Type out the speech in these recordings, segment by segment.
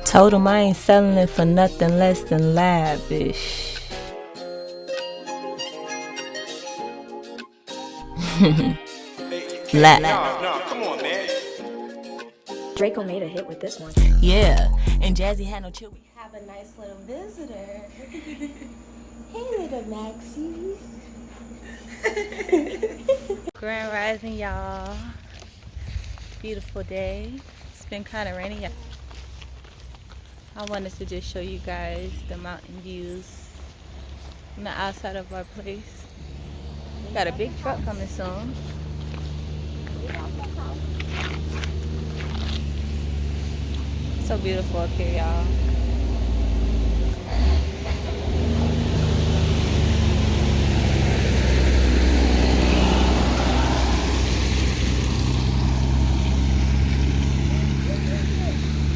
Told him I ain't selling it for nothing less than lavish. No, come on, man. Draco made a hit with this one. Yeah, and Jazzy had no chill. We have a nice little visitor. Hey, little Maxie. Grand Rising, y'all. Beautiful day. It's been kind of rainy. I wanted to just show you guys the mountain views on the outside of our place. We got a big truck coming soon. So beautiful up here, y'all.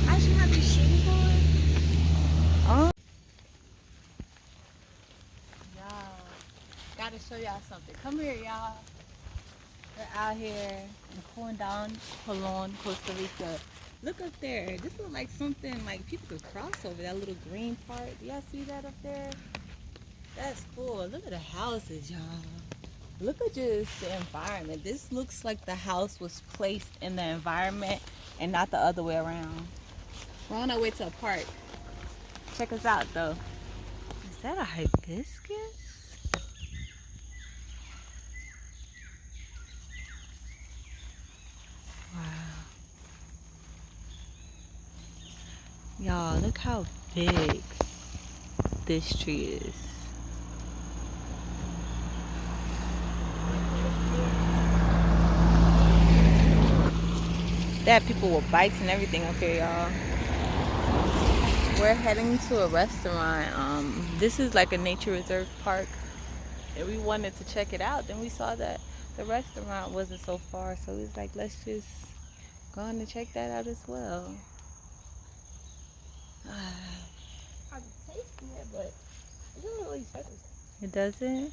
I should have your shoes on. Y'all, gotta show y'all something. Come here, y'all. We're out here in Costa, Costa Rica. Look up there. This looks like something like people could cross over. That little green part. Do y'all see that up there? That's cool. Look at the houses, y'all. Look at just the environment. This looks like the house was placed in the environment and not the other way around. We're on our way to a park. Check us out, though. Is that a hibiscus? Wow. Y'all, look how big this tree is. They have people with bikes and everything up here, y'all. We're heading to a restaurant. This is like a nature reserve park, and we wanted to check it out. Then we saw that the restaurant wasn't so far, so we was like, let's just go on and check that out as well. I'm tasting it, but it doesn't really taste. It doesn't?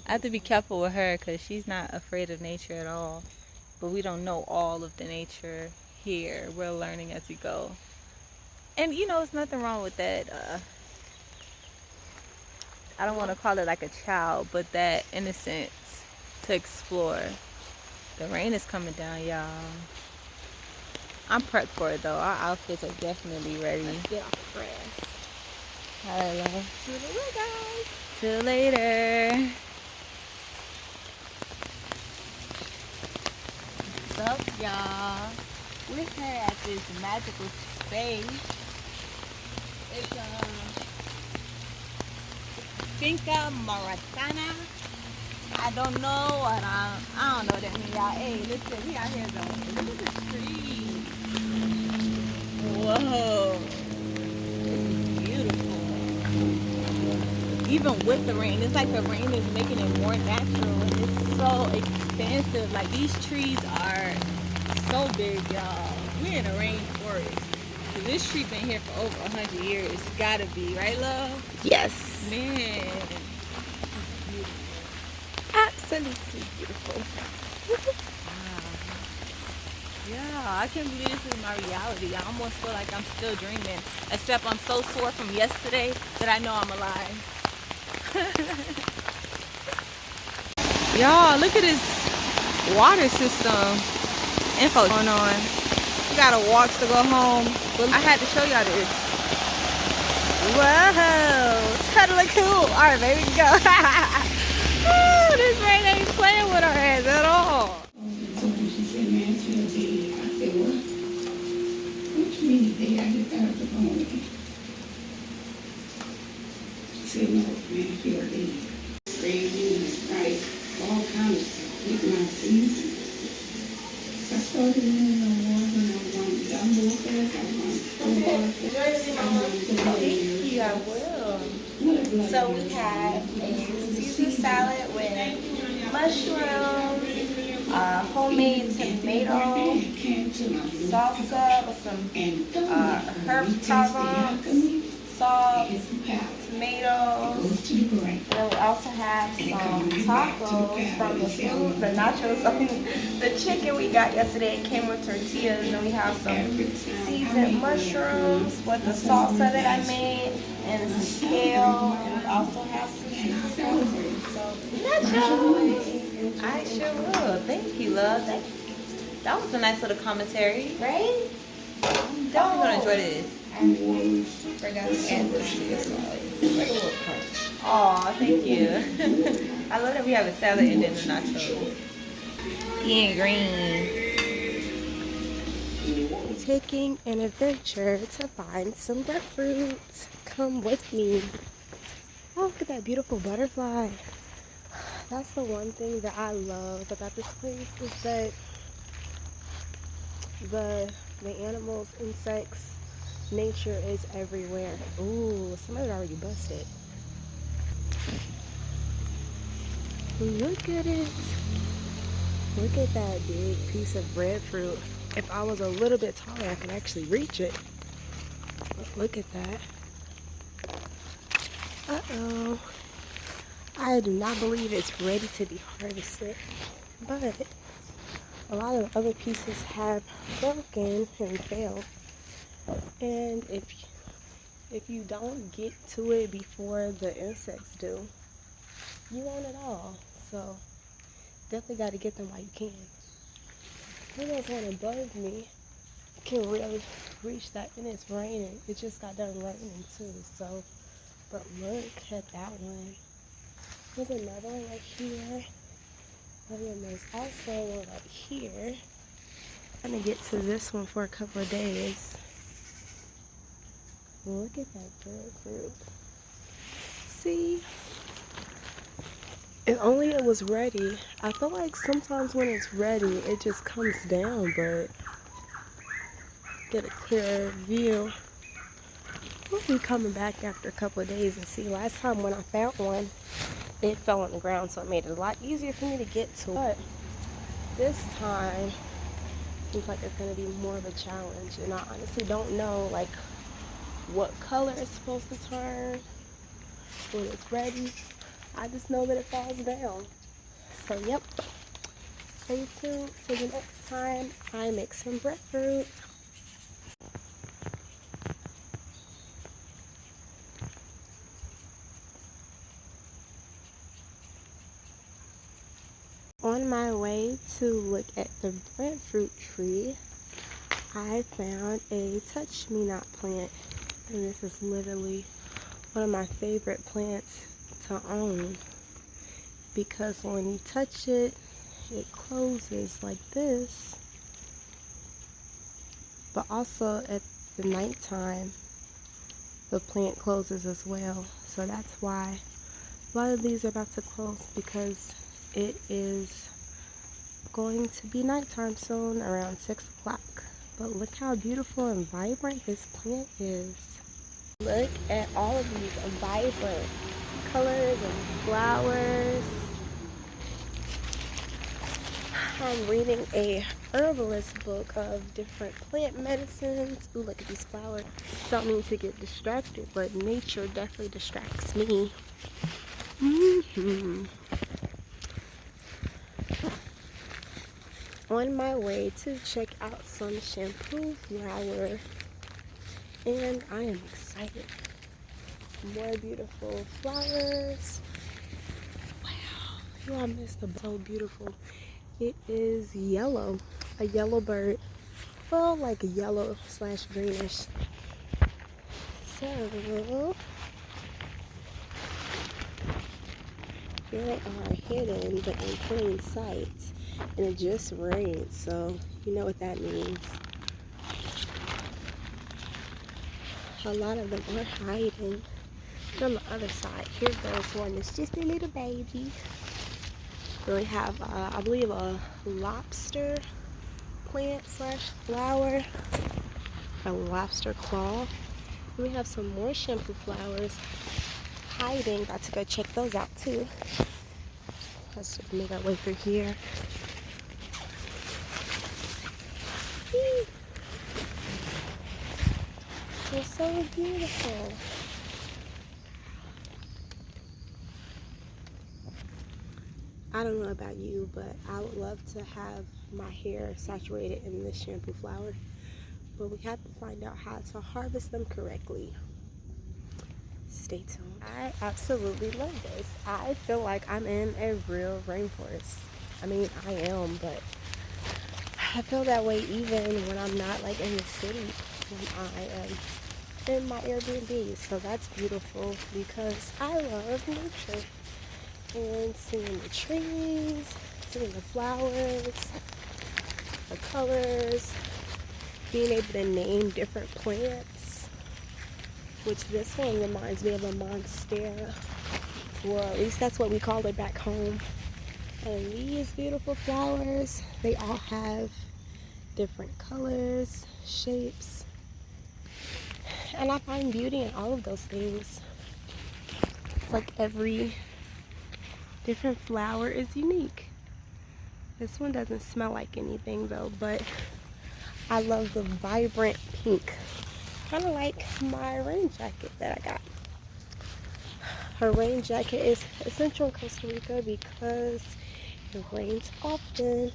I have to be careful with her because she's not afraid of nature at all. But we don't know all of the nature here. We're learning as we go. And you know, there's nothing wrong with that. I don't want to call it like a child, but that innocence to explore. The rain is coming down, y'all. I'm prepped for it though. Our outfits are definitely ready. Let's get off the grass. Hello. Toodaloo, guys. See you later. What's up, y'all? We're here at this magical space. It's Finca Maratana. I don't know what I don't know what that means, y'all. Hey, listen, we out here though. Look at the trees. Whoa. It's beautiful. Even with the rain, it's like the rain is making it more natural. It's so expansive. Like these trees are so big, y'all. We're in a rainforest. So this tree been here for over 100 years. Gotta be, right, love? Yes. Man. Absolutely beautiful. Wow. Yeah, I can't believe this is my reality. I almost feel like I'm still dreaming. Except I'm so sore from yesterday that I know I'm alive. Y'all, look at this water system info going on. We gotta walk to go home. But I had to show y'all this. Whoa, it's kind of look cool. All right, baby, go. Woo, this rain ain't playing with our heads at all. She said, man, it's your day. I said, what? What you mean day? I just got off the phone with you. She said, no, man, it's your day. Crazy, right, all kinds of stuff. With my season. I started in the war when I was on the jumbo fest. I was on Thank you, I will. So we had a Caesar salad with mushrooms, homemade tomato salsa with some herb Provence, salt, Get some powder. tomatoes. Goes to the brain. And then we also have some tacos from the food, the nachos, the chicken we got yesterday. It came with tortillas. And then we have some seasoned mushrooms with the salsa that I made, and some kale, and we also have some seasoned dressing. So, nachos! I sure will. Thank you, love. That was a nice little commentary. Right? Definitely gonna enjoy this. Forgot to add this to your salad. It's like a little crunch. Aw, thank you. I love that we have a salad and then the nachos. Being green. Taking an adventure to find some breadfruit. Come with me. Oh, look at that beautiful butterfly. That's the one thing that I love about this place is that the animals, insects, nature is everywhere. Ooh, somebody already busted. Look at it. Look at that big piece of breadfruit. If I was a little bit taller, I could actually reach it. But look at that. Uh-oh. I do not believe it's ready to be harvested. But a lot of the other pieces have broken and failed. And if you don't get to it before the insects do, you won't at all. So definitely got to get them while you can. Who knows when it bugs me? Can really reach that, and it's raining. It just got done raining too. So, but look at that one. There's another one right here. And then there's also one right here. I'm gonna get to this one for a couple of days. Look at that breadfruit. See? If only it was ready. I feel like sometimes when it's ready, it just comes down, but get a clearer view. We'll be coming back after a couple of days and see. Last time when I found one, it fell on the ground, so it made it a lot easier for me to get to. But this time, seems like it's gonna be more of a challenge, and I honestly don't know like what color it's supposed to turn when it's ready. I just know that it falls down. So yep, stay tuned for the next time I make some breadfruit. On my way to look at the breadfruit tree, I found a touch-me-not plant, and this is literally one of my favorite plants to own because when you touch it, it closes like this, but also at the nighttime, the plant closes as well. So that's why a lot of these are about to close, because it is going to be nighttime soon around 6 o'clock. But look how beautiful and vibrant this plant is. Look at all of these vibrant colors and flowers. I'm reading a herbalist book of different plant medicines. Ooh, look at these flowers. Don't mean to get distracted, but nature definitely distracts me. On my way to check out some shampoo flower, and I am excited. More beautiful flowers. Wow, you all missed the so beautiful. It is yellow, a yellow bird. Well, like a yellow / greenish. So they are hidden but in plain sight, and it just rained, so you know what that means. A lot of them are hiding. And on the other side, here goes one that's just a little baby. Then we have, I believe, a lobster plant / flower, a lobster claw. And we have some more shampoo flowers hiding. Got to go check those out too. Let's just make our way through here. They're so beautiful. I don't know about you, but I would love to have my hair saturated in this shampoo flower. But we have to find out how to harvest them correctly. Stay tuned. I absolutely love this. I feel like I'm in a real rainforest. I mean, I am, but I feel that way even when I'm not like in the city, when I am in my Airbnb. So that's beautiful because I love nature. And seeing the trees, seeing the flowers, the colors, being able to name different plants, which this one reminds me of a monstera. Well, at least that's what we call it back home. And these beautiful flowers, they all have different colors, shapes, and I find beauty in all of those things. It's like every different flower is unique. This one doesn't smell like anything though, but I love the vibrant pink. Kind of like my rain jacket that I got. Her rain jacket is essential in Costa Rica because it rains often.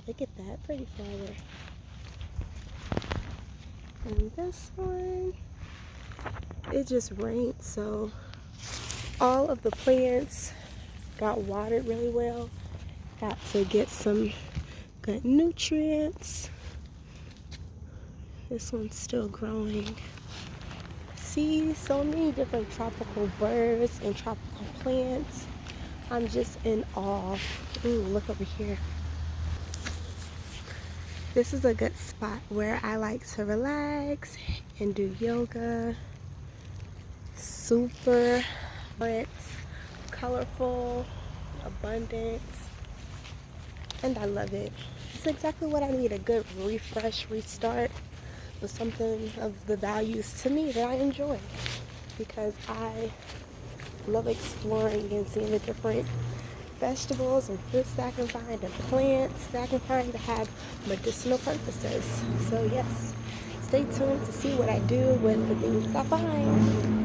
Look at that pretty flower. And this one, it just rained, so all of the plants got watered really well. Got to get some good nutrients. This one's still growing. See so many different tropical birds and tropical plants. I'm just in awe. Ooh, look over here. This is a good spot where I like to relax and do yoga. Super rich, colorful, abundant, and I love it. It's exactly what I need, a good refresh, restart with something of the values to me that I enjoy, because I love exploring and seeing the different vegetables and fruits that I can find and plants that I can find that have medicinal purposes. So yes, stay tuned to see what I do with the things that I find.